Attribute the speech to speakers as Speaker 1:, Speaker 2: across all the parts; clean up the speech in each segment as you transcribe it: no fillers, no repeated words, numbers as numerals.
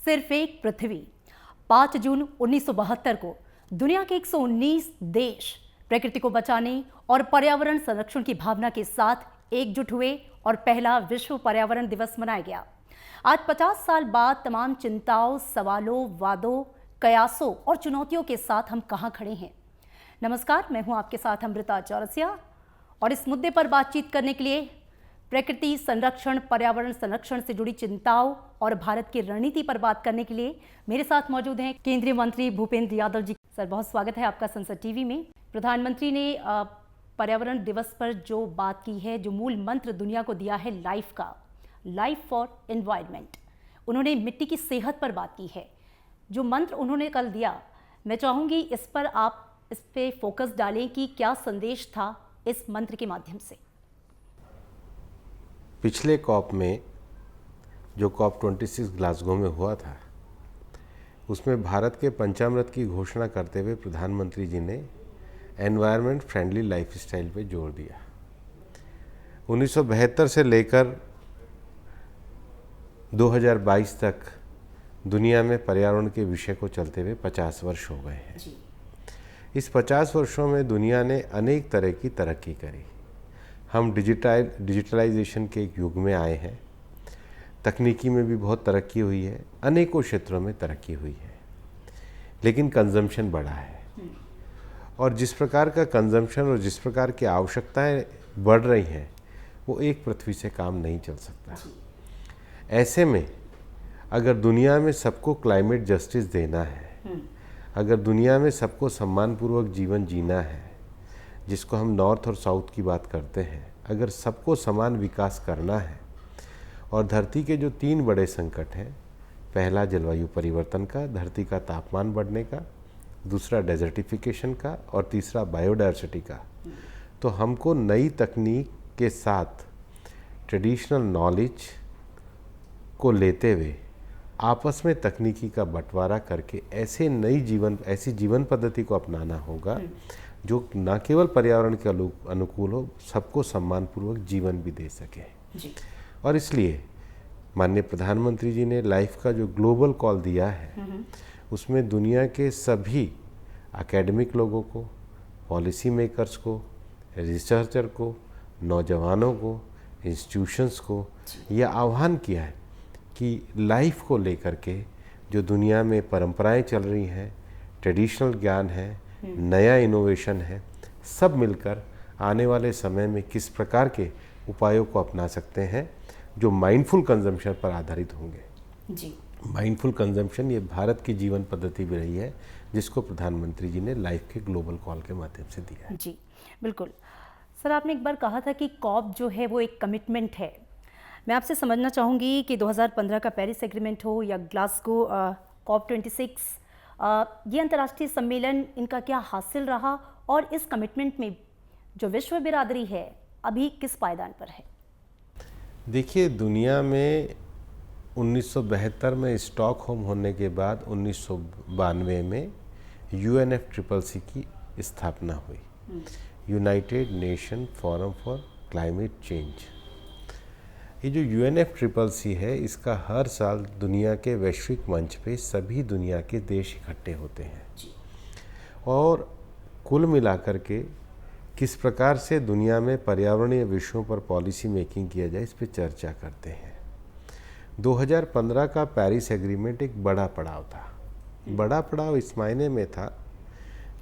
Speaker 1: सिर्फ एक पृथ्वी। 5 जून 1972 को दुनिया के 119 देश प्रकृति को बचाने और पर्यावरण संरक्षण की भावना के साथ एकजुट हुए और पहला विश्व पर्यावरण दिवस मनाया गया। आज 50 साल बाद तमाम चिंताओं, सवालों, वादों, कयासों और चुनौतियों के साथ हम कहां खड़े हैं। नमस्कार, मैं हूं आपके साथ अमृता चौरसिया और इस मुद्दे पर बातचीत करने के लिए प्रकृति संरक्षण, पर्यावरण संरक्षण से जुड़ी चिंताओं और भारत की रणनीति पर बात करने के लिए मेरे साथ मौजूद हैं केंद्रीय मंत्री भूपेंद्र यादव जी। सर, बहुत स्वागत है आपका संसद टीवी में। प्रधानमंत्री ने पर्यावरण दिवस पर जो बात की है, जो मूल मंत्र दुनिया को दिया है लाइफ का, लाइफ फॉर एनवायरनमेंट, उन्होंने मिट्टी की सेहत पर बात की है। जो मंत्र उन्होंने कल दिया, मैं चाहूँगी इस पर आप इस पे फोकस डालें कि क्या संदेश था इस मंत्र के माध्यम से।
Speaker 2: पिछले कॉप में, जो कॉप 26 ग्लासगो में हुआ था, उसमें भारत के पंचामृत की घोषणा करते हुए प्रधानमंत्री जी ने एनवायरनमेंट फ्रेंडली लाइफस्टाइल पे जोर दिया। 1972 से लेकर 2022 तक दुनिया में पर्यावरण के विषय को चलते हुए 50 वर्ष हो गए हैं। इस 50 वर्षों में दुनिया ने अनेक तरह की तरक्की करी। हम डिजिटलाइजेशन के एक युग में आए हैं। तकनीकी में भी बहुत तरक्की हुई है, अनेकों क्षेत्रों में तरक्की हुई है, लेकिन कंजम्पशन बढ़ा है। और जिस प्रकार का कंजम्पशन और जिस प्रकार की आवश्यकताएं बढ़ रही हैं, वो एक पृथ्वी से काम नहीं चल सकता। ऐसे में अगर दुनिया में सबको क्लाइमेट जस्टिस देना है, अगर दुनिया में सबको सम्मानपूर्वक जीवन जीना है, जिसको हम नॉर्थ और साउथ की बात करते हैं, अगर सबको समान विकास करना है, और धरती के जो 3 बड़े संकट हैं, पहला जलवायु परिवर्तन का, धरती का तापमान बढ़ने का, दूसरा डेजर्टिफिकेशन का और तीसरा बायोडायवर्सिटी का, तो हमको नई तकनीक के साथ ट्रेडिशनल नॉलेज को लेते हुए आपस में तकनीकी का बंटवारा करके ऐसी जीवन पद्धति को अपनाना होगा जो न केवल पर्यावरण के अनुकूल हो, सबको सम्मानपूर्वक जीवन भी दे सके जी। और इसलिए माननीय प्रधानमंत्री जी ने लाइफ का जो ग्लोबल कॉल दिया है, उसमें दुनिया के सभी एकेडमिक लोगों को, पॉलिसी मेकर्स को, रिसर्चर को, नौजवानों को, इंस्टीट्यूशंस को यह आह्वान किया है कि लाइफ को लेकर के जो दुनिया में परंपराएं चल रही हैं, ट्रेडिशनल ज्ञान है, नया इनोवेशन है, सब मिलकर आने वाले समय में किस प्रकार के उपायों को अपना सकते हैं जो माइंडफुल कंजम्पशन पर आधारित होंगे जी। माइंडफुल कंजम्पशन ये भारत की जीवन पद्धति भी रही है, जिसको प्रधानमंत्री जी ने लाइफ के ग्लोबल कॉल के माध्यम से दिया है
Speaker 1: जी। बिल्कुल सर, आपने एक बार कहा था कि कॉप जो है वो एक कमिटमेंट है। मैं आपसे समझना चाहूँगी कि 2015 का पेरिस एग्रीमेंट हो या ग्लासगो कॉप 26, ये अंतर्राष्ट्रीय सम्मेलन, इनका क्या हासिल रहा और इस कमिटमेंट में जो विश्व बिरादरी है अभी किस पायदान पर है?
Speaker 2: देखिए, दुनिया में 1972 में स्टॉकहोम होने के बाद 1992 में UNFCCC की स्थापना हुई, United nation forum for climate change. ये जो UNFCCC है, इसका हर साल दुनिया के वैश्विक मंच पे सभी दुनिया के देश इकट्ठे होते हैं और कुल मिलाकर के किस प्रकार से दुनिया में पर्यावरणीय विषयों पर पॉलिसी मेकिंग किया जाए, इस पे चर्चा करते हैं। 2015 का पेरिस एग्रीमेंट एक बड़ा पड़ाव था। बड़ा पड़ाव इस मायने में था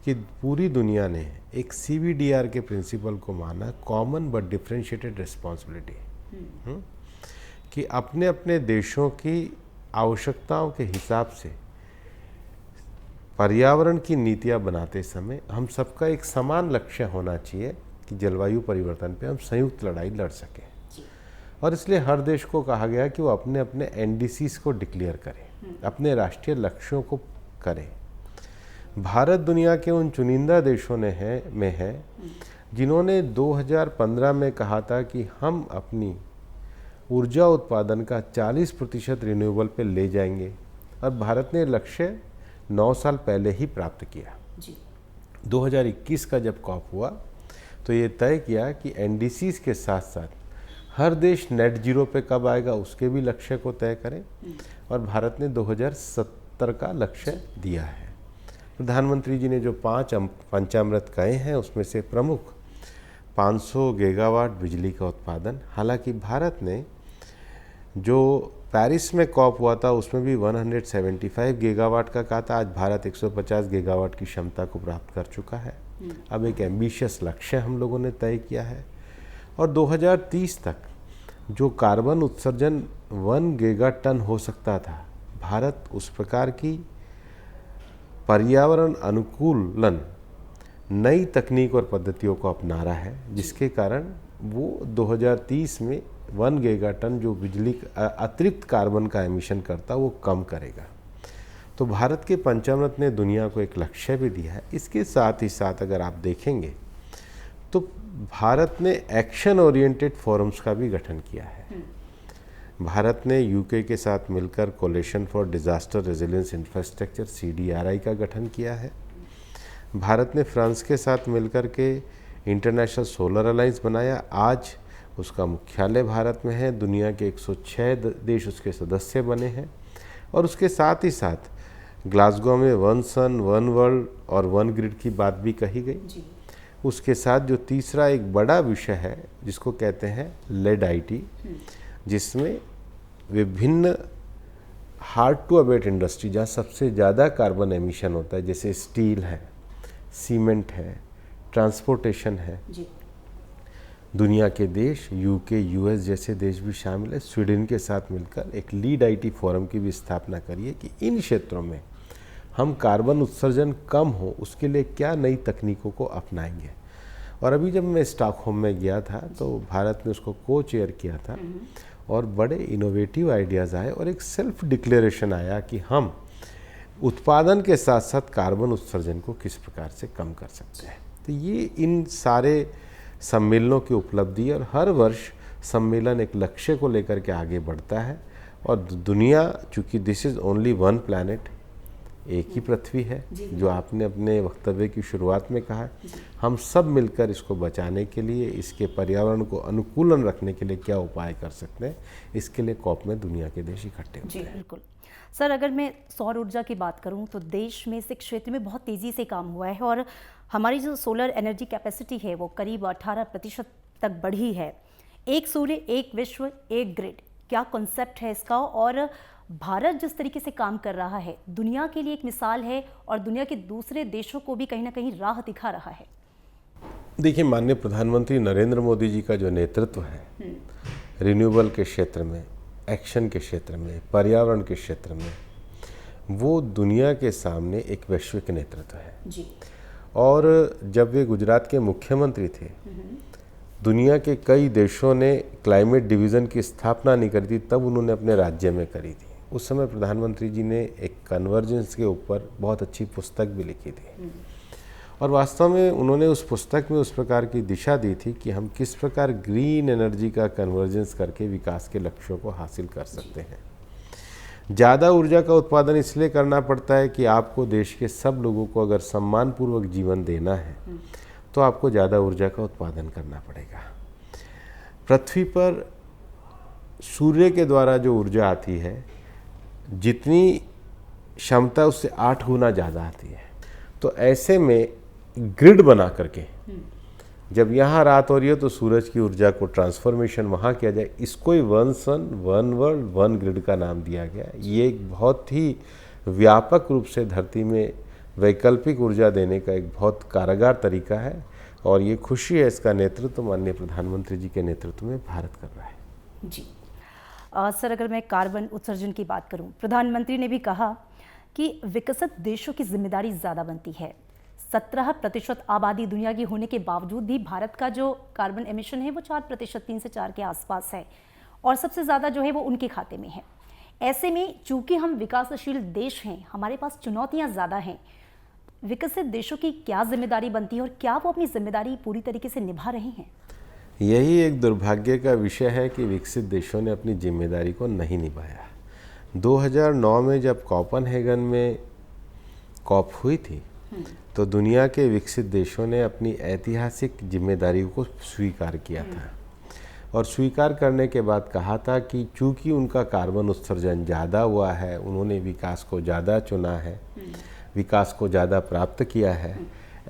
Speaker 2: कि पूरी दुनिया ने एक CBDR के प्रिंसिपल को माना, कॉमन बट डिफरेंशिएटेड रिस्पॉन्सिबिलिटी, कि अपने अपने देशों की आवश्यकताओं के हिसाब से पर्यावरण की नीतियां बनाते समय हम सबका एक समान लक्ष्य होना चाहिए कि जलवायु परिवर्तन पे हम संयुक्त लड़ाई लड़ सकें। और इसलिए हर देश को कहा गया कि वो अपने अपने NDCs को डिक्लेयर करें, अपने राष्ट्रीय लक्ष्यों को करें। भारत दुनिया के उन चुनिंदा देशों में है जिन्होंने 2015 में कहा था कि हम अपनी ऊर्जा उत्पादन का 40% रिन्यूएबल पे ले जाएंगे, और भारत ने लक्ष्य 9 साल पहले ही प्राप्त किया जी। 2021 का जब कॉप हुआ तो ये तय किया कि NDCs के साथ साथ हर देश नेट जीरो पे कब आएगा उसके भी लक्ष्य को तय करें, और भारत ने 2070 का लक्ष्य दिया है। प्रधानमंत्री जी ने जो 5 पंचामृत कहे हैं उसमें से प्रमुख 500 गीगावाट बिजली का उत्पादन। हालांकि भारत ने जो पेरिस में कॉप हुआ था उसमें भी 175 गीगावाट का कहा था, आज भारत 150 गीगावाट की क्षमता को प्राप्त कर चुका है। अब एक एम्बिशियस लक्ष्य हम लोगों ने तय किया है, और 2030 तक जो कार्बन उत्सर्जन 1 गीगाटन हो सकता था, भारत उस प्रकार की पर्यावरण अनुकूलन नई तकनीक और पद्धतियों को अपना रहा है, जिसके कारण वो 2030 में 1 गीगाटन जो बिजली अतिरिक्त कार्बन का एमिशन करता वो कम करेगा। तो भारत के पंचामृत ने दुनिया को एक लक्ष्य भी दिया है। इसके साथ ही साथ अगर आप देखेंगे तो भारत ने एक्शन ओरिएंटेड फोरम्स का भी गठन किया है। भारत ने यूके के साथ मिलकर coalition for disaster resilience infrastructure CDRI का गठन किया है। भारत ने फ्रांस के साथ मिलकर के इंटरनेशनल सोलर अलायंस बनाया, आज उसका मुख्यालय भारत में है। दुनिया के 106 देश उसके सदस्य बने हैं, और उसके साथ ही साथ ग्लासगो में 1 सन 1 वर्ल्ड और 1 ग्रिड की बात भी कही गई। उसके साथ जो तीसरा एक बड़ा विषय है जिसको कहते हैं लेड IT, जिसमें विभिन्न हार्ड टू अबेट इंडस्ट्री जहाँ सबसे ज़्यादा कार्बन एमिशन होता है, जैसे स्टील है, सीमेंट है, ट्रांसपोर्टेशन है, दुनिया के देश यूके US जैसे देश भी शामिल है। स्वीडन के साथ मिलकर एक लीड IT फोरम की भी स्थापना करिए कि इन क्षेत्रों में हम कार्बन उत्सर्जन कम हो उसके लिए क्या नई तकनीकों को अपनाएंगे। और अभी जब मैं स्टॉकहोम में गया था तो भारत ने उसको को-चेयर किया था, और बड़े इनोवेटिव आइडियाज़ आए और एक सेल्फ डिक्लेरेशन आया कि हम उत्पादन के साथ साथ कार्बन उत्सर्जन को किस प्रकार से कम कर सकते हैं। तो ये इन सारे सम्मेलनों की उपलब्धि, और हर वर्ष सम्मेलन एक लक्ष्य को लेकर के आगे बढ़ता है। और दुनिया, चूँकि दिस इज़ ओनली 1 प्लैनेट, एक ही पृथ्वी है, जो आपने अपने वक्तव्य की शुरुआत में कहा, हम सब मिलकर इसको बचाने के लिए, इसके पर्यावरण को अनुकूलन रखने के लिए क्या उपाय कर सकते हैं, इसके लिए कॉप में दुनिया के देश इकट्ठे होते हैं।
Speaker 1: बिल्कुल सर, अगर मैं सौर ऊर्जा की बात करूं तो देश में इस क्षेत्र में बहुत तेज़ी से काम हुआ है, और हमारी जो सोलर एनर्जी कैपेसिटी है वो करीब 18% तक बढ़ी है। एक सूर्य, एक विश्व, एक ग्रिड, क्या कॉन्सेप्ट है इसका, और भारत जिस तरीके से काम कर रहा है दुनिया के लिए एक मिसाल है, और दुनिया के दूसरे देशों को भी कहीं ना कहीं राह दिखा रहा है।
Speaker 2: देखिए, माननीय प्रधानमंत्री नरेंद्र मोदी जी का जो नेतृत्व है रिन्यूएबल के क्षेत्र में, एक्शन के क्षेत्र में, पर्यावरण के क्षेत्र में, वो दुनिया के सामने एक वैश्विक नेतृत्व है जी। और जब वे गुजरात के मुख्यमंत्री थे, दुनिया के कई देशों ने क्लाइमेट डिवीज़न की स्थापना नहीं करी थी, तब उन्होंने अपने राज्य में करी थी। उस समय प्रधानमंत्री जी ने एक कन्वर्जेंस के ऊपर बहुत अच्छी पुस्तक भी लिखी थी, और वास्तव में उन्होंने उस पुस्तक में उस प्रकार की दिशा दी थी कि हम किस प्रकार ग्रीन एनर्जी का कन्वर्जेंस करके विकास के लक्ष्यों को हासिल कर सकते हैं। ज़्यादा ऊर्जा का उत्पादन इसलिए करना पड़ता है कि आपको देश के सब लोगों को अगर सम्मानपूर्वक जीवन देना है तो आपको ज़्यादा ऊर्जा का उत्पादन करना पड़ेगा। पृथ्वी पर सूर्य के द्वारा जो ऊर्जा आती है, जितनी क्षमता उससे 8 गुना ज़्यादा आती है। तो ऐसे में ग्रिड बना करके जब यहाँ रात हो रही है तो सूरज की ऊर्जा को ट्रांसफॉर्मेशन वहाँ किया जाए, इसको ही 1 सन 1 वर्ल्ड 1 ग्रिड का नाम दिया गया। ये एक बहुत ही व्यापक रूप से धरती में वैकल्पिक ऊर्जा देने का एक बहुत कारगर तरीका है, और ये खुशी है इसका नेतृत्व माननीय प्रधानमंत्री जी के नेतृत्व में भारत कर रहा है
Speaker 1: जी। सर, अगर मैं कार्बन उत्सर्जन की बात करूं, प्रधानमंत्री ने भी कहा कि विकसित देशों की जिम्मेदारी ज़्यादा बनती है। 17% आबादी दुनिया की होने के बावजूद भी भारत का जो कार्बन एमिशन है वो 4%, 3 से 4 के आसपास है, और सबसे ज़्यादा जो है वो उनके खाते में है। ऐसे में चूंकि हम विकासशील देश हैं, हमारे पास चुनौतियाँ ज़्यादा हैं, विकसित देशों की क्या जिम्मेदारी बनती है, और क्या वो अपनी जिम्मेदारी पूरी तरीके से निभा रहे हैं?
Speaker 2: यही एक दुर्भाग्य का विषय है कि विकसित देशों ने अपनी जिम्मेदारी को नहीं निभाया। 2009 में जब कोपेनहेगन में कॉप हुई थी तो दुनिया के विकसित देशों ने अपनी ऐतिहासिक जिम्मेदारी को स्वीकार किया था, और स्वीकार करने के बाद कहा था कि चूंकि उनका कार्बन उत्सर्जन ज़्यादा हुआ है, उन्होंने विकास को ज़्यादा चुना है, विकास को ज़्यादा प्राप्त किया है,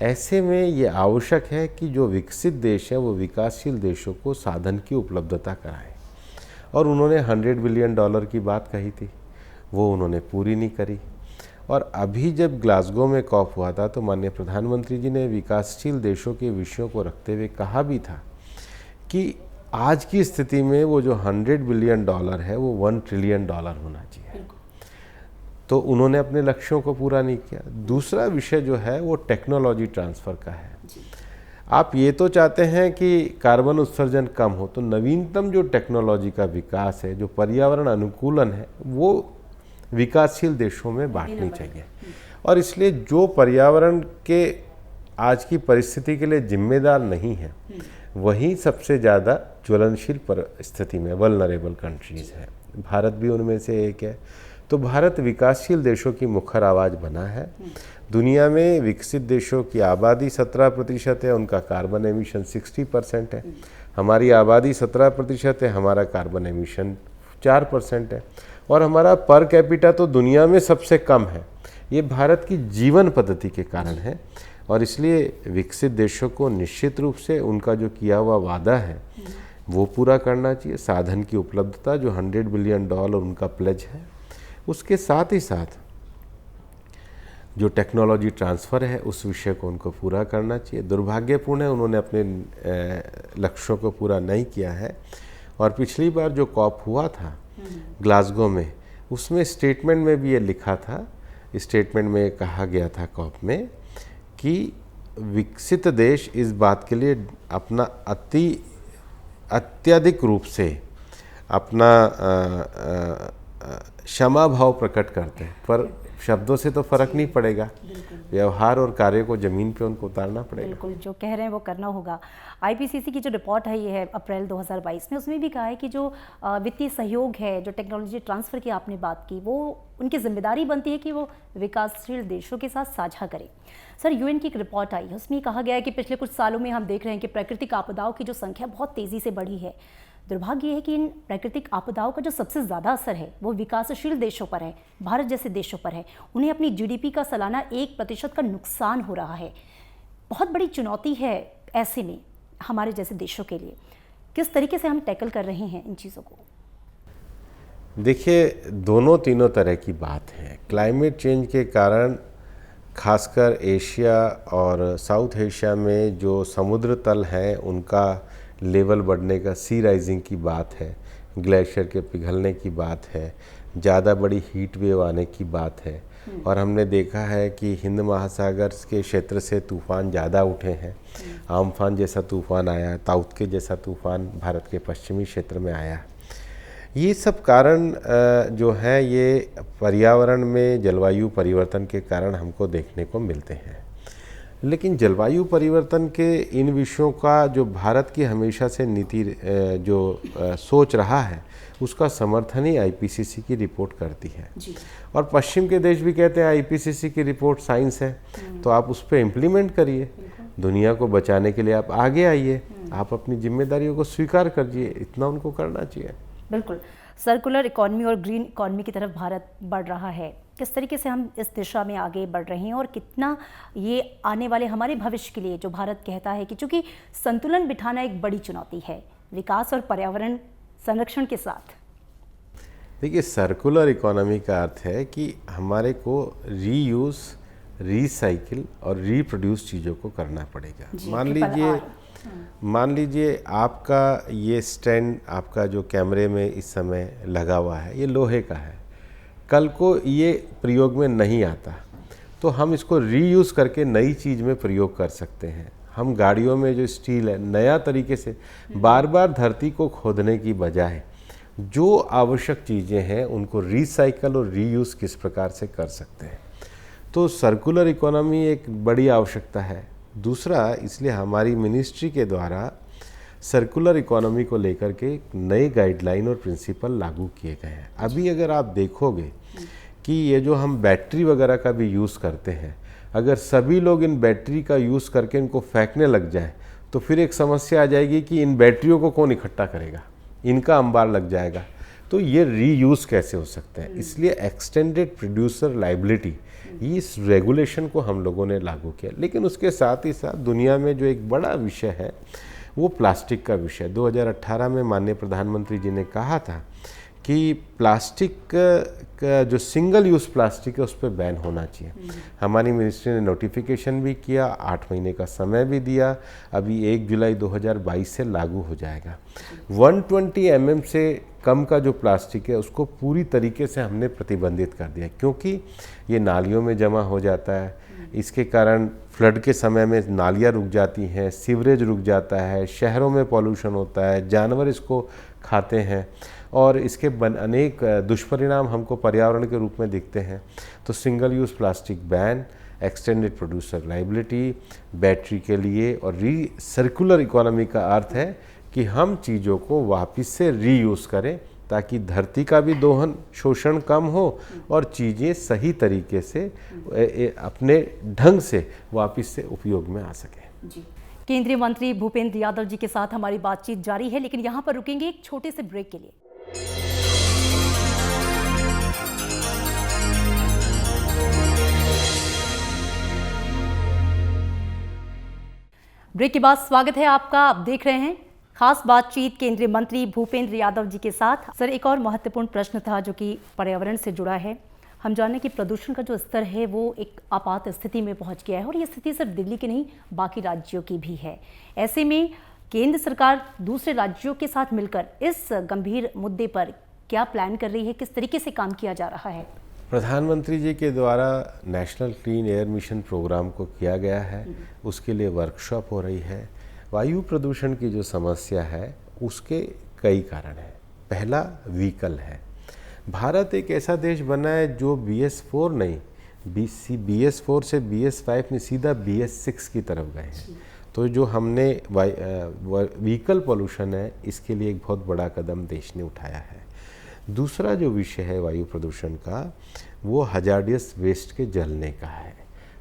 Speaker 2: ऐसे में ये आवश्यक है कि जो विकसित देश है वो विकासशील देशों को साधन की उपलब्धता कराए। और उन्होंने $100 बिलियन की बात कही थी, वो उन्होंने पूरी नहीं करी। और अभी जब ग्लासगो में कॉप हुआ था तो माननीय प्रधानमंत्री जी ने विकासशील देशों के विषयों को रखते हुए कहा भी था कि आज की स्थिति में वो जो $100 बिलियन है वो $1 ट्रिलियन होना चाहिए। तो उन्होंने अपने लक्ष्यों को पूरा नहीं किया। दूसरा विषय जो है वो टेक्नोलॉजी ट्रांसफ़र का है। आप ये तो चाहते हैं कि कार्बन उत्सर्जन कम हो, तो नवीनतम जो टेक्नोलॉजी का विकास है, जो पर्यावरण अनुकूलन है, वो विकासशील देशों में बांटनी चाहिए। और इसलिए जो पर्यावरण के आज की परिस्थिति के लिए जिम्मेदार नहीं है, वही सबसे ज़्यादा ज्वलनशील परिस्थिति में वल्नरेबल कंट्रीज़ है। भारत भी उनमें से एक है। तो भारत विकासशील देशों की मुखर आवाज़ बना है। दुनिया में विकसित देशों की आबादी 17% है, उनका कार्बन एमिशन 60% है। हमारी आबादी 17% है, हमारा कार्बन एमिशन 4% है। और हमारा पर कैपिटा तो दुनिया में सबसे कम है। ये भारत की जीवन पद्धति के कारण है। और इसलिए विकसित देशों को निश्चित रूप से उनका जो किया हुआ वादा है वो पूरा करना चाहिए। साधन की उपलब्धता जो $100 बिलियन उनका प्लेज है, उसके साथ ही साथ जो टेक्नोलॉजी ट्रांसफ़र है उस विषय को उनको पूरा करना चाहिए। दुर्भाग्यपूर्ण है उन्होंने अपने लक्ष्यों को पूरा नहीं किया है। और पिछली बार जो कॉप हुआ था ग्लासगो में, उसमें स्टेटमेंट में भी ये लिखा था, स्टेटमेंट में कहा गया था कॉप में कि विकसित देश इस बात के लिए अपना अत्यधिक रूप से अपना क्षमा भाव प्रकट करते हैं, पर शब्दों से तो फर्क नहीं पड़ेगा, व्यवहार और कार्य को जमीन पे उनको उतारना पड़ेगा।
Speaker 1: बिल्कुल, जो कह रहे हैं वो करना होगा। आईपीसीसी की जो रिपोर्ट है ये है अप्रैल 2022 में, उसमें भी कहा है कि जो वित्तीय सहयोग है, जो टेक्नोलॉजी ट्रांसफ़र की आपने बात की, वो उनकी जिम्मेदारी बनती है कि वो विकासशील देशों के साथ साझा करें। सर, यूएन की एक रिपोर्ट आई है, उसमें कहा गया है कि पिछले कुछ सालों में हम देख रहे हैं कि प्राकृतिक आपदाओं की जो संख्या बहुत तेज़ी से बढ़ी है। दुर्भाग्य है कि इन प्राकृतिक आपदाओं का जो सबसे ज़्यादा असर है वो विकासशील देशों पर है, भारत जैसे देशों पर है। उन्हें अपनी जीडीपी का सालाना 1% का नुकसान हो रहा है। बहुत बड़ी चुनौती है ऐसे में हमारे जैसे देशों के लिए। किस तरीके से हम टैकल कर रहे हैं इन चीज़ों को?
Speaker 2: देखिए, दोनों तीनों तरह की बात है। क्लाइमेट चेंज के कारण खासकर एशिया और साउथ एशिया में जो समुद्र तल हैं उनका लेवल बढ़ने का, सी राइजिंग की बात है, ग्लेशियर के पिघलने की बात है, ज़्यादा बड़ी हीट वेव आने की बात है। और हमने देखा है कि हिंद महासागर के क्षेत्र से तूफ़ान ज़्यादा उठे हैं। आम्फान जैसा तूफ़ान आया, ताउते जैसा तूफ़ान भारत के पश्चिमी क्षेत्र में आया। ये सब कारण जो है ये पर्यावरण में जलवायु परिवर्तन के कारण हमको देखने को मिलते हैं। लेकिन जलवायु परिवर्तन के इन विषयों का जो भारत की हमेशा से नीति जो सोच रहा है उसका समर्थन ही आईपीसीसी की रिपोर्ट करती है। और पश्चिम के देश भी कहते हैं आईपीसीसी की रिपोर्ट साइंस है, तो आप उस पर इम्प्लीमेंट करिए, दुनिया को बचाने के लिए आप आगे आइए, आप अपनी जिम्मेदारियों को स्वीकार करिए, इतना उनको करना चाहिए।
Speaker 1: बिल्कुल, सर्कुलर इकॉनमी और ग्रीन इकॉनमी की तरफ भारत बढ़ रहा है। किस तरीके से हम इस दिशा में आगे बढ़ रहे हैं और कितना ये आने वाले हमारे भविष्य के लिए, जो भारत कहता है कि चूंकि संतुलन बिठाना एक बड़ी चुनौती है विकास और पर्यावरण संरक्षण के साथ।
Speaker 2: देखिए, सर्कुलर इकोनॉमी का अर्थ है कि हमारे को रीयूज, रीसाइकिल और रीप्रोड्यूस चीज़ों को करना पड़ेगा। मान लीजिए आपका ये स्टैंड, आपका जो कैमरे में इस समय लगा हुआ है, ये लोहे का है, कल को ये प्रयोग में नहीं आता तो हम इसको रीयूज़ करके नई चीज़ में प्रयोग कर सकते हैं। हम गाड़ियों में जो स्टील है, नया तरीके से बार बार धरती को खोदने की बजाय जो आवश्यक चीज़ें हैं उनको रीसाइकल और रीयूज़ किस प्रकार से कर सकते हैं। तो सर्कुलर इकोनॉमी एक बड़ी आवश्यकता है। दूसरा, इसलिए हमारी मिनिस्ट्री के द्वारा सर्कुलर इकोनॉमी को लेकर के नए गाइडलाइन और प्रिंसिपल लागू किए गए हैं। अभी अगर आप देखोगे कि ये जो हम बैटरी वगैरह का भी यूज़ करते हैं, अगर सभी लोग इन बैटरी का यूज़ करके इनको फेंकने लग जाएं तो फिर एक समस्या आ जाएगी कि इन बैटरियों को कौन इकट्ठा करेगा, इनका अंबार लग जाएगा। तो ये रीयूज़ कैसे हो सकते हैं, इसलिए एक्सटेंडेड प्रोड्यूसर लाइबिलिटी, इस रेगुलेशन को हम लोगों ने लागू किया। लेकिन उसके साथ ही साथ दुनिया में जो एक बड़ा विषय है वो प्लास्टिक का विषय। 2018 में माननीय प्रधानमंत्री जी ने कहा था कि प्लास्टिक का जो सिंगल यूज़ प्लास्टिक है उस पर बैन होना चाहिए। हमारी मिनिस्ट्री ने नोटिफिकेशन भी किया, 8 महीने का समय भी दिया, अभी 1 जुलाई 2022 से लागू हो जाएगा। 120 mm से कम का जो प्लास्टिक है उसको पूरी तरीके से हमने प्रतिबंधित कर दिया, क्योंकि ये नालियों में जमा हो जाता है। इसके कारण फ्लड के समय में नालियाँ रुक जाती हैं, सीवरेज रुक जाता है, शहरों में पॉल्यूशन होता है, जानवर इसको खाते हैं और इसके अनेक दुष्परिणाम हमको पर्यावरण के रूप में दिखते हैं। तो single use plastic ban, extended producer liability, battery के लिए और सर्कुलर इकोनॉमी का अर्थ है कि हम चीज़ों को वापस से रीयूज़ करें ताकि धरती का भी दोहन शोषण कम हो और चीज़ें सही तरीके से अपने ढंग से वापस से उपयोग में आ सकें।
Speaker 1: जी। केंद्रीय मंत्री भूपेंद्र यादव जी के साथ हमारी बातचीत जारी है, लेकिन यहाँ पर रुकेंगे एक छोटे से ब्रेक के लिए। ब्रेक के बाद स्वागत है आपका। आप देख रहे हैं खास बातचीत केंद्रीय मंत्री भूपेंद्र यादव जी के साथ। सर, एक और महत्वपूर्ण प्रश्न था जो कि पर्यावरण से जुड़ा है। हम जाने कि प्रदूषण का जो स्तर है वो एक आपात स्थिति में पहुंच गया है और ये स्थिति सिर्फ दिल्ली की नहीं बाकी राज्यों की भी है। ऐसे में केंद्र सरकार दूसरे राज्यों के साथ मिलकर इस गंभीर मुद्दे पर क्या प्लान कर रही है, किस तरीके से काम किया जा रहा है?
Speaker 2: प्रधानमंत्री जी के द्वारा national clean air mission programme को किया गया है, उसके लिए वर्कशॉप हो रही है। वायु प्रदूषण की जो समस्या है उसके कई कारण हैं। पहला व्हीकल है। भारत एक ऐसा देश बना है जो BS4 नहीं, BS4 से BS5 में सीधा BS6 की तरफ गए हैं। तो जो हमने व्हीकल पोल्यूशन है इसके लिए एक बहुत बड़ा कदम देश ने उठाया है। दूसरा जो विषय है वायु प्रदूषण का वो हजार्डियस वेस्ट के जलने का है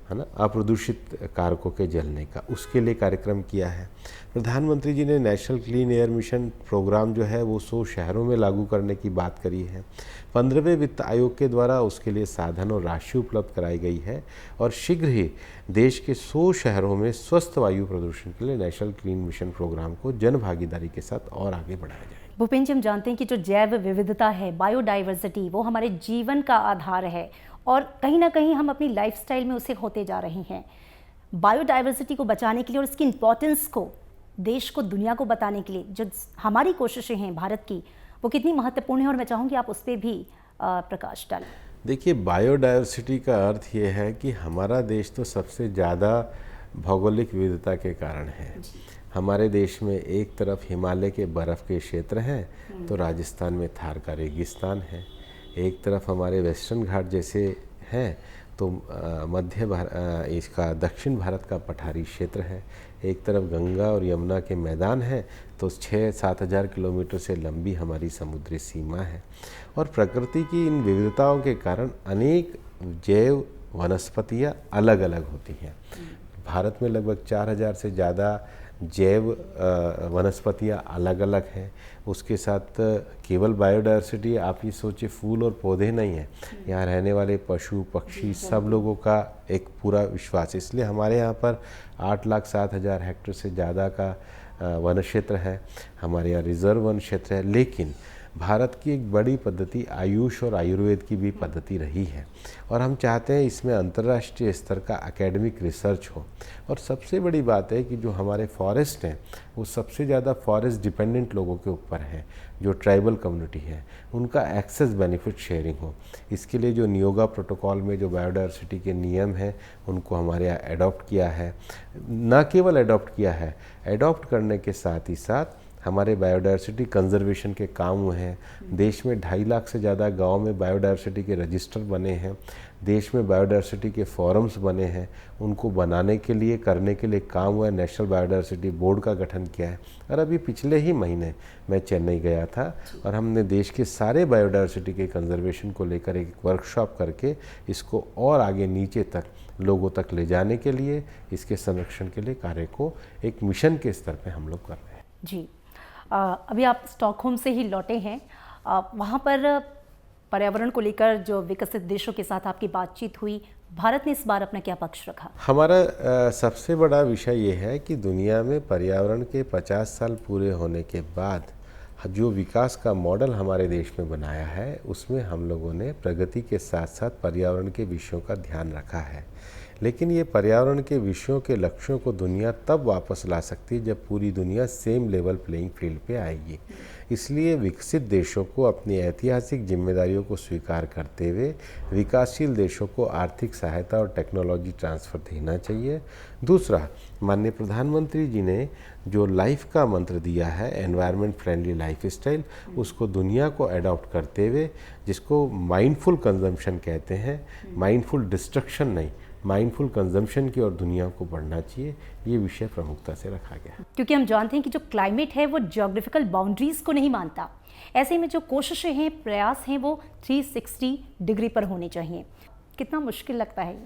Speaker 2: ना, अप्रदूषित कारकों के जलने का, उसके लिए कार्यक्रम किया है। प्रधानमंत्री जी ने national clean air mission programme जो है वो 100 शहरों में लागू करने की बात करी है। 15वें वित्त आयोग के द्वारा उसके लिए साधन और राशि उपलब्ध कराई गई है और शीघ्र ही देश के 100 शहरों में स्वस्थ वायु प्रदूषण के लिए नेशनल क्लीन मिशन प्रोग्राम को जन भागीदारी के साथ और आगे बढ़ाया जाए।
Speaker 1: भूपेंद्र जी, हम जानते हैं कि जो जैव विविधता है, बायोडाइवर्सिटी, वो हमारे जीवन का आधार है और कहीं ना कहीं हम अपनी लाइफस्टाइल में उसे खोते जा रहे हैं। बायोडाइवर्सिटी को बचाने के लिए और इसकी इम्पोर्टेंस को देश को, दुनिया को बताने के लिए जो हमारी कोशिशें हैं भारत की, वो कितनी महत्वपूर्ण है और मैं चाहूँगी आप उस पर भी प्रकाश डालें।
Speaker 2: देखिए, बायोडाइवर्सिटी का अर्थ ये है कि हमारा देश तो सबसे ज़्यादा भौगोलिक विविधता के कारण है। हमारे देश में एक तरफ हिमालय के बर्फ़ के क्षेत्र हैं तो राजस्थान में थार का रेगिस्तान है, एक तरफ हमारे वेस्टर्न घाट जैसे हैं तो इसका दक्षिण भारत का पठारी क्षेत्र है, एक तरफ गंगा और यमुना के मैदान हैं तो 6-7 हज़ार किलोमीटर से लंबी हमारी समुद्री सीमा है। और प्रकृति की इन विविधताओं के कारण अनेक जैव वनस्पतियाँ अलग अलग होती हैं। भारत में लगभग 4000 से ज़्यादा जैव वनस्पतियाँ अलग अलग हैं। उसके साथ केवल बायोडाइवर्सिटी, आप ये सोचिए फूल और पौधे नहीं हैं, यहाँ रहने वाले पशु पक्षी सब लोगों का एक पूरा विश्वास। इसलिए हमारे यहाँ पर 8,07,000 हेक्टेयर से ज़्यादा का वन क्षेत्र है, हमारे यहाँ रिजर्व वन क्षेत्र है। लेकिन भारत की एक बड़ी पद्धति आयुष और आयुर्वेद की भी पद्धति रही है और हम चाहते हैं इसमें अंतर्राष्ट्रीय स्तर का एकेडमिक रिसर्च हो। और सबसे बड़ी बात है कि जो हमारे फॉरेस्ट हैं वो सबसे ज़्यादा फॉरेस्ट डिपेंडेंट लोगों के ऊपर है, जो ट्राइबल कम्युनिटी है, उनका एक्सेस बेनिफिट शेयरिंग हो। इसके लिए जो नियोगा प्रोटोकॉल में जो बायोडाइवर्सिटी के नियम हैं उनको हमारे यहाँ एडॉप्ट किया है। न केवल एडॉप्ट किया है, एडॉप्ट करने के साथ ही साथ हमारे बायोडायवर्सिटी कंजर्वेशन के काम हुए हैं। देश में 2.5 लाख से ज़्यादा गांव में बायोडायवर्सिटी के रजिस्टर बने हैं। देश में बायोडायवर्सिटी के फोरम्स बने हैं, उनको बनाने के लिए करने के लिए काम हुआ है। नेशनल बायोडायवर्सिटी बोर्ड का गठन किया है। और अभी पिछले ही महीने मैं चेन्नई गया था और हमने देश के सारे बायोडायवर्सिटी के कंजर्वेशन को लेकर एक वर्कशॉप करके इसको और आगे नीचे तक लोगों तक ले जाने के लिए, इसके संरक्षण के लिए कार्य को एक मिशन के स्तर पे हम लोग कर रहे हैं।
Speaker 1: जी, अभी आप स्टॉकहोम से ही लौटे हैं। वहाँ पर पर्यावरण को लेकर जो विकसित देशों के साथ आपकी बातचीत हुई, भारत ने इस बार अपना क्या पक्ष रखा?
Speaker 2: हमारा सबसे बड़ा विषय ये है कि दुनिया में पर्यावरण के 50 साल पूरे होने के बाद जो विकास का मॉडल हमारे देश में बनाया है, उसमें हम लोगों ने प्रगति के साथ साथ पर्यावरण के विषयों का ध्यान रखा है। लेकिन ये पर्यावरण के विषयों के लक्ष्यों को दुनिया तब वापस ला सकती है जब पूरी दुनिया सेम लेवल प्लेइंग फील्ड पे आएगी। इसलिए विकसित देशों को अपनी ऐतिहासिक जिम्मेदारियों को स्वीकार करते हुए विकासशील देशों को आर्थिक सहायता और टेक्नोलॉजी ट्रांसफ़र देना चाहिए। दूसरा, माननीय प्रधानमंत्री जी ने जो लाइफ का मंत्र दिया है, एनवायरनमेंट फ्रेंडली लाइफस्टाइल, उसको दुनिया को अडॉप्ट करते हुए, जिसको माइंडफुल कंजम्पशन कहते हैं, माइंडफुल डिस्ट्रक्शन नहीं, माइंडफुल कंजम्पशन की ओर दुनिया को बढ़ना चाहिए, ये विषय प्रमुखता से रखा गया।
Speaker 1: क्योंकि हम जानते हैं कि जो क्लाइमेट है वो ज्योग्राफिकल बाउंड्रीज को नहीं मानता। ऐसे में जो कोशिशें हैं, प्रयास हैं, वो 360 डिग्री पर होने चाहिए। कितना मुश्किल लगता है ये?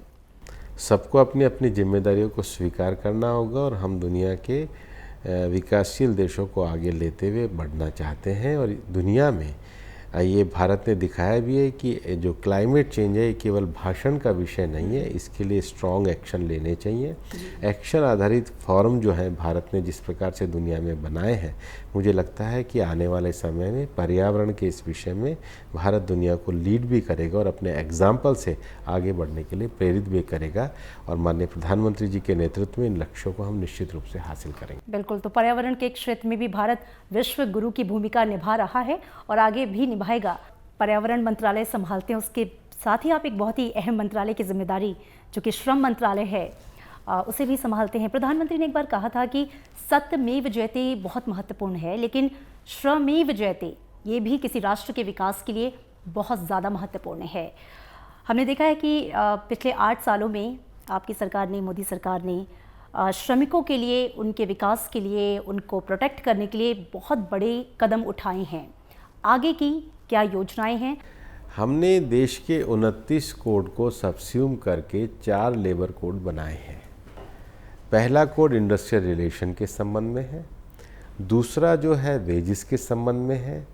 Speaker 2: सबको अपनी अपनी जिम्मेदारियों को स्वीकार करना होगा और हम दुनिया के विकासशील देशों को आगे लेते हुए बढ़ना चाहते हैं। और दुनिया में ये भारत ने दिखाया भी है कि जो क्लाइमेट चेंज है ये केवल भाषण का विषय नहीं है, इसके लिए स्ट्रॉन्ग एक्शन लेने चाहिए। एक्शन आधारित फॉरम जो है भारत ने जिस प्रकार से दुनिया में बनाए हैं, मुझे लगता है कि आने वाले समय में पर्यावरण के इस विषय में भारत दुनिया को लीड भी करेगा और अपने एग्जाम्पल से आगे बढ़ने के लिए प्रेरित भी करेगा। और माननीय प्रधानमंत्री जी के नेतृत्व में इन लक्ष्यों को हम निश्चित रूप से हासिल करेंगे।
Speaker 1: बिल्कुल, तो पर्यावरण के क्षेत्र में भी भारत विश्व गुरु की भूमिका निभा रहा है और आगे भी निभाएगा। पर्यावरण मंत्रालय संभालते हैं, उसके साथ ही आप एक बहुत ही अहम मंत्रालय की जिम्मेदारी जो कि श्रम मंत्रालय है, उसे भी संभालते हैं। प्रधानमंत्री ने एक बार कहा था कि सत्यमेव जयते बहुत महत्वपूर्ण है, लेकिन श्रमेव जयते ये भी किसी राष्ट्र के विकास के लिए बहुत ज़्यादा महत्वपूर्ण है। हमने देखा है कि पिछले 8 सालों में आपकी सरकार ने, मोदी सरकार ने श्रमिकों के लिए, उनके विकास के लिए, उनको प्रोटेक्ट करने के लिए बहुत बड़े कदम उठाए हैं। आगे की क्या योजनाएं हैं?
Speaker 2: हमने देश के 29 कोड को सबस्यूम करके 4 लेबर कोड बनाए हैं। पहला कोड इंडस्ट्रियल रिलेशन के संबंध में है, दूसरा जो है वेजेस के संबंध में है,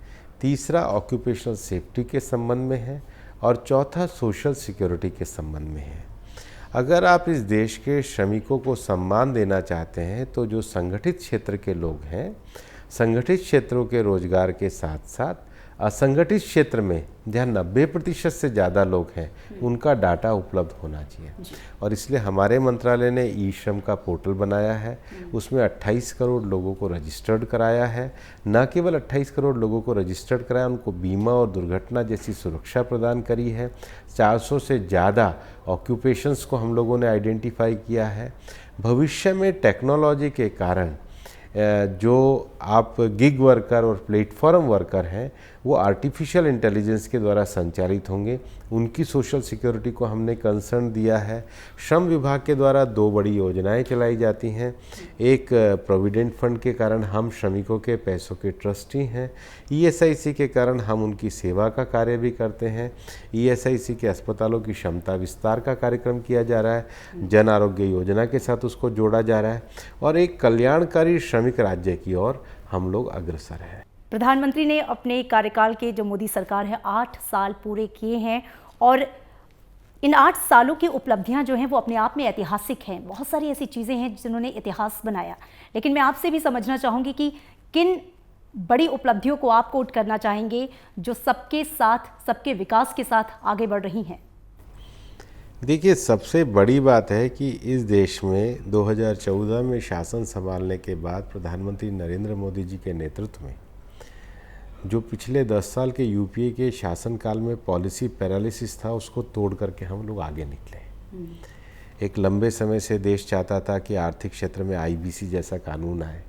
Speaker 2: तीसरा ऑक्यूपेशनल सेफ्टी के संबंध में है और चौथा सोशल सिक्योरिटी के संबंध में है। अगर आप इस देश के श्रमिकों को सम्मान देना चाहते हैं तो जो संगठित क्षेत्र के लोग हैं, संगठित क्षेत्रों के रोजगार के साथ साथ असंगठित क्षेत्र में जहाँ 90% से ज़्यादा लोग हैं, उनका डाटा उपलब्ध होना चाहिए। और इसलिए हमारे मंत्रालय ने ई श्रम का पोर्टल बनाया है, उसमें 28 करोड़ लोगों को रजिस्टर्ड कराया है। न केवल 28 करोड़ लोगों को रजिस्टर्ड कराया, उनको बीमा और दुर्घटना जैसी सुरक्षा प्रदान करी है। 400 से ज़्यादा ऑक्यूपेशंस को हम लोगों ने आइडेंटिफाई किया है। भविष्य में टेक्नोलॉजी के कारण जो आप गिग वर्कर और प्लेटफॉर्म वर्कर हैं, वो आर्टिफिशियल इंटेलिजेंस के द्वारा संचालित होंगे। उनकी सोशल सिक्योरिटी को हमने कंसर्न दिया है। श्रम विभाग के द्वारा 2 बड़ी योजनाएं चलाई जाती हैं। एक प्रोविडेंट फंड के कारण हम श्रमिकों के पैसों के ट्रस्टी हैं। ESIC के कारण हम उनकी सेवा का कार्य भी करते हैं। ESIC के अस्पतालों की क्षमता विस्तार का कार्यक्रम किया जा रहा है, जन आरोग्य योजना के साथ उसको जोड़ा जा रहा है और एक कल्याणकारी श्रमिक राज्य की ओर हम लोग अग्रसर हैं।
Speaker 1: प्रधानमंत्री ने अपने कार्यकाल के, जो मोदी सरकार है, 8 साल पूरे किए हैं और इन 8 सालों की उपलब्धियां जो हैं वो अपने आप में ऐतिहासिक हैं। बहुत सारी ऐसी चीज़ें हैं जिन्होंने इतिहास बनाया। लेकिन मैं आपसे भी समझना चाहूँगी कि किन बड़ी उपलब्धियों को आप कोट करना चाहेंगे जो सबके साथ, सबके विकास के साथ आगे बढ़ रही हैं?
Speaker 2: देखिए, सबसे बड़ी बात है कि इस देश में 2014 में शासन संभालने के बाद प्रधानमंत्री नरेंद्र मोदी जी के नेतृत्व में जो पिछले 10 साल के यूपीए के शासनकाल में पॉलिसी पैरालिसिस था, उसको तोड़ करके हम लोग आगे निकले। एक लंबे समय से देश चाहता था कि आर्थिक क्षेत्र में IBC जैसा कानून आए,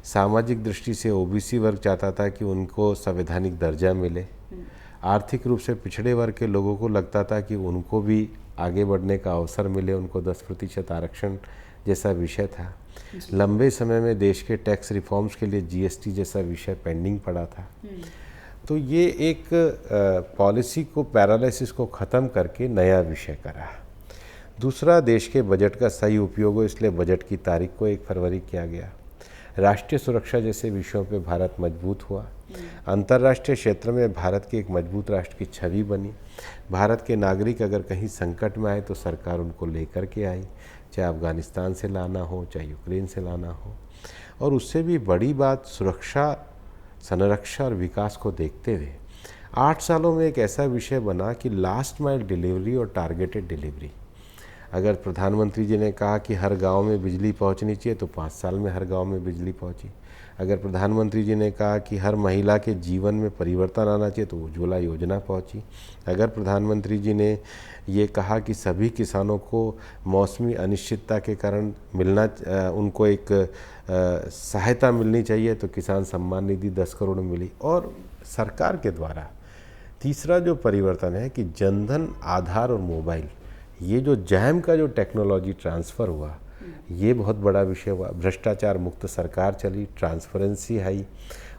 Speaker 2: सामाजिक दृष्टि से ओबीसी वर्ग चाहता था कि उनको संवैधानिक दर्जा मिले। आर्थिक रूप से पिछड़े वर्ग के लोगों को लगता था कि उनको भी आगे बढ़ने का अवसर मिले, उनको 10% आरक्षण जैसा विषय था। लंबे समय में देश के टैक्स रिफॉर्म्स के लिए जीएसटी जैसा विषय पेंडिंग पड़ा था। तो ये एक पॉलिसी को पैरालिसिस को ख़त्म करके नया विषय करा। दूसरा, देश के बजट का सही उपयोग हो, इसलिए बजट की तारीख को 1 फरवरी किया गया। राष्ट्रीय सुरक्षा जैसे विषयों पे भारत मजबूत हुआ। अंतर्राष्ट्रीय क्षेत्र में भारत की एक मजबूत राष्ट्र की छवि बनी। भारत के नागरिक अगर कहीं संकट में आए तो सरकार उनको लेकर के आई, चाहे अफगानिस्तान से लाना हो, चाहे यूक्रेन से लाना हो। और उससे भी बड़ी बात, सुरक्षा, संरक्षा और विकास को देखते हुए 8 सालों में एक ऐसा विषय बना कि लास्ट माइल डिलीवरी और टारगेटेड डिलीवरी। अगर प्रधानमंत्री जी ने कहा कि हर गांव में बिजली पहुंचनी चाहिए तो 5 साल में हर गांव में बिजली पहुंची। अगर प्रधानमंत्री जी ने कहा कि हर महिला के जीवन में परिवर्तन आना चाहिए तो उज्ज्वला योजना पहुंची। अगर प्रधानमंत्री जी ने ये कहा कि सभी किसानों को मौसमी अनिश्चितता के कारण उनको एक सहायता मिलनी चाहिए तो किसान सम्मान निधि 10 करोड़ मिली। और सरकार के द्वारा तीसरा जो परिवर्तन है कि जनधन, आधार और मोबाइल, ये जो जैम का जो टेक्नोलॉजी ट्रांसफ़र हुआ, ये बहुत बड़ा विषय हुआ। भ्रष्टाचार मुक्त सरकार चली, ट्रांसपेरेंसी आई,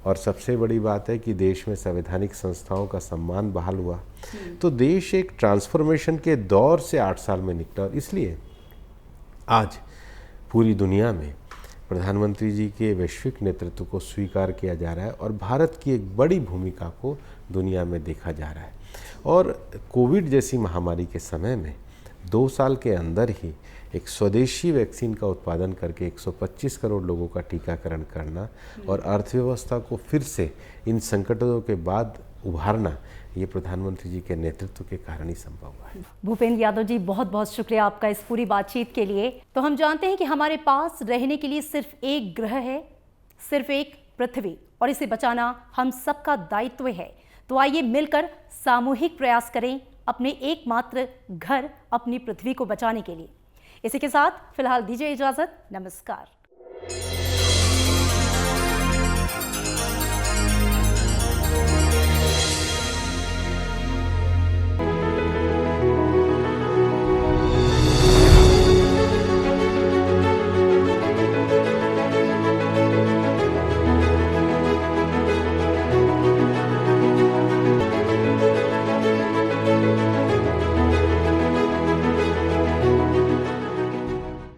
Speaker 2: और सबसे बड़ी बात है कि देश में संवैधानिक संस्थाओं का सम्मान बहाल हुआ। तो देश एक ट्रांसफॉर्मेशन के दौर से 8 साल में निकला। और इसलिए आज पूरी दुनिया में प्रधानमंत्री जी के वैश्विक नेतृत्व को स्वीकार किया जा रहा है और भारत की एक बड़ी भूमिका को दुनिया में देखा जा रहा है। और कोविड जैसी महामारी के समय में 2 साल के अंदर ही एक स्वदेशी वैक्सीन का उत्पादन करके 125 करोड़ लोगों का टीकाकरण करना और अर्थव्यवस्था को फिर से इन संकटों के बाद उभारना, ये प्रधानमंत्री जी के नेतृत्व के कारण ही संभव हुआ है।
Speaker 1: भूपेंद्र यादव जी, बहुत बहुत शुक्रिया आपका इस पूरी बातचीत के लिए। तो हम जानते हैं कि हमारे पास रहने के लिए सिर्फ एक ग्रह है, सिर्फ एक पृथ्वी, और इसे बचाना हम सबका दायित्व है। तो आइए मिलकर सामूहिक प्रयास करें अपने एकमात्र घर, अपनी पृथ्वी को बचाने के लिए। इसी के साथ फिलहाल दीजिए इजाजत। नमस्कार।